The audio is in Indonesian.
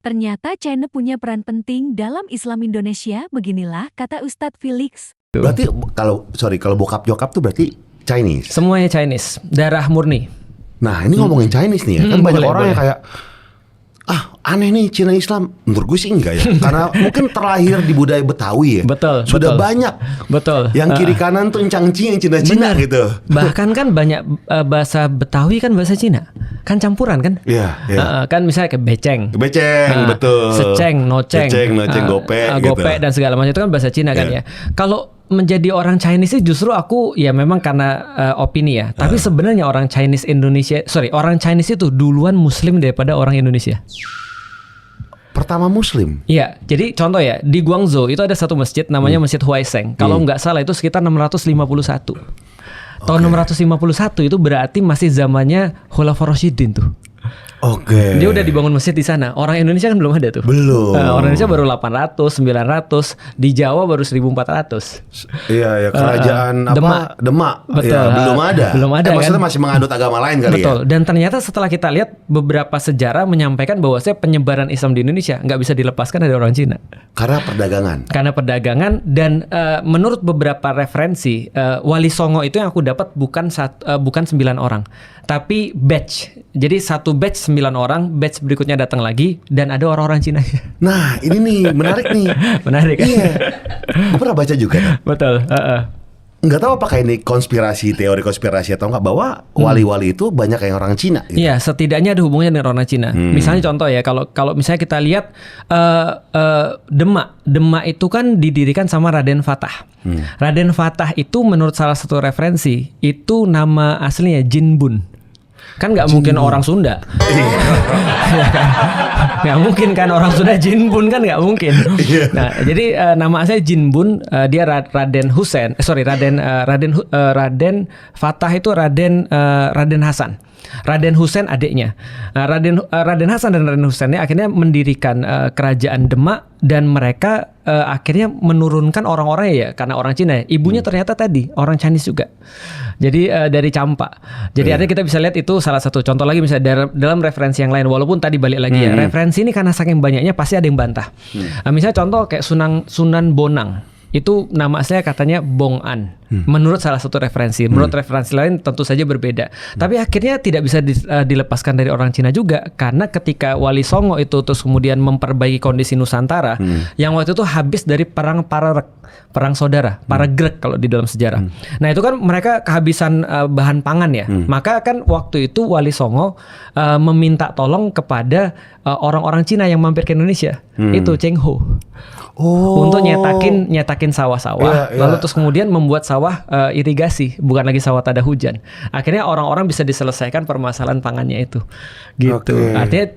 Ternyata China punya peran penting dalam Islam Indonesia, beginilah kata Ustadz Felix. Berarti kalau bokap nyokap tuh berarti Chinese. Semuanya Chinese, darah murni. Nah ini ngomongin Chinese nih ya, kan banyak boleh, orang yang kayak aneh nih Cina Islam. Menurut gue sih enggak ya, karena mungkin terlahir di budaya Betawi ya. Betul. Sudah banyak. Betul. Yang kiri kanan tuh encang-cing yang Cina-Cina gitu. Bahkan kan banyak bahasa Betawi kan bahasa Cina. Kan campuran kan? Iya. Kan misalnya kayak beceng. Betul. Seceng, noceng. Gopek Gopek gitu. dan segala macam itu kan bahasa Cina kan ya. Kalau menjadi orang Chinese sih justru aku ya memang karena opini ya. Tapi sebenarnya orang Chinese itu duluan Muslim daripada orang Indonesia. Pertama Muslim. Iya, jadi contoh ya di Guangzhou itu ada satu masjid namanya Masjid Huaisheng. Kalau nggak salah itu sekitar 651. Tahun 651 itu berarti masih zamannya Khulafaur Rasyidin tuh. Oke. Dia udah dibangun masjid di sana. Orang Indonesia kan belum ada tuh. Belum. Orang Indonesia baru 800, 900. Di Jawa baru 1400. Iya, kerajaan Demak. Betul. Ya, belum ada. Belum ada kan? Maksudnya masih menganut agama lain kali. Betul. Ya. Dan ternyata setelah kita lihat beberapa sejarah menyampaikan bahwasanya penyebaran Islam di Indonesia nggak bisa dilepaskan dari orang Cina. Karena perdagangan Dan menurut beberapa referensi Wali Songo itu yang aku dapat bukan 9 orang, tapi batch. Jadi satu batch 9 orang, batch berikutnya datang lagi dan ada orang-orang Cina. Nah, ini nih menarik nih. Menarik kan? Iya. Gue pernah baca juga. Betul. Nggak tahu apakah ini teori konspirasi atau nggak, bahwa wali-wali itu banyak yang orang Cina gitu. Iya, setidaknya ada hubungannya dengan orang Cina. Misalnya contoh ya, kalau misalnya kita lihat Demak itu kan didirikan sama Raden Fatah. Raden Fatah itu menurut salah satu referensi itu nama aslinya Jinbun. Kan nggak mungkin orang Sunda. Nggak mungkin kan orang Sunda Jinbun, kan nggak mungkin. Nah, jadi nama saya Jinbun, dia Raden Fatah itu Raden Hasan. Raden Husain adiknya. Raden Hasan dan Raden Husain ini akhirnya mendirikan kerajaan Demak, dan mereka akhirnya menurunkan orang-orang ya, karena orang Cina. Ibunya ternyata tadi orang Chinese juga. Jadi dari Campak. Jadi artinya kita bisa lihat itu salah satu contoh lagi misalnya dalam referensi yang lain, walaupun tadi balik lagi ya, referensi ini karena saking banyaknya pasti ada yang bantah. Misalnya contoh kayak Sunan Bonang. Itu nama saya katanya Bong-an. Menurut salah satu referensi. Menurut referensi lain tentu saja berbeda. Tapi akhirnya tidak bisa dilepaskan dari orang Cina juga. Karena ketika Wali Songo itu terus kemudian memperbaiki kondisi Nusantara, yang waktu itu habis dari perang Pararek, perang saudara, Paragrek kalau di dalam sejarah. Nah itu kan mereka kehabisan bahan pangan ya. Maka kan waktu itu Wali Songo meminta tolong kepada orang-orang Cina yang mampir ke Indonesia. Itu Cheng Ho. Untuk nyetakin sawah-sawah, lalu terus kemudian membuat sawah irigasi, bukan lagi sawah tada hujan. Akhirnya orang-orang bisa diselesaikan permasalahan pangannya itu, gitu. Artinya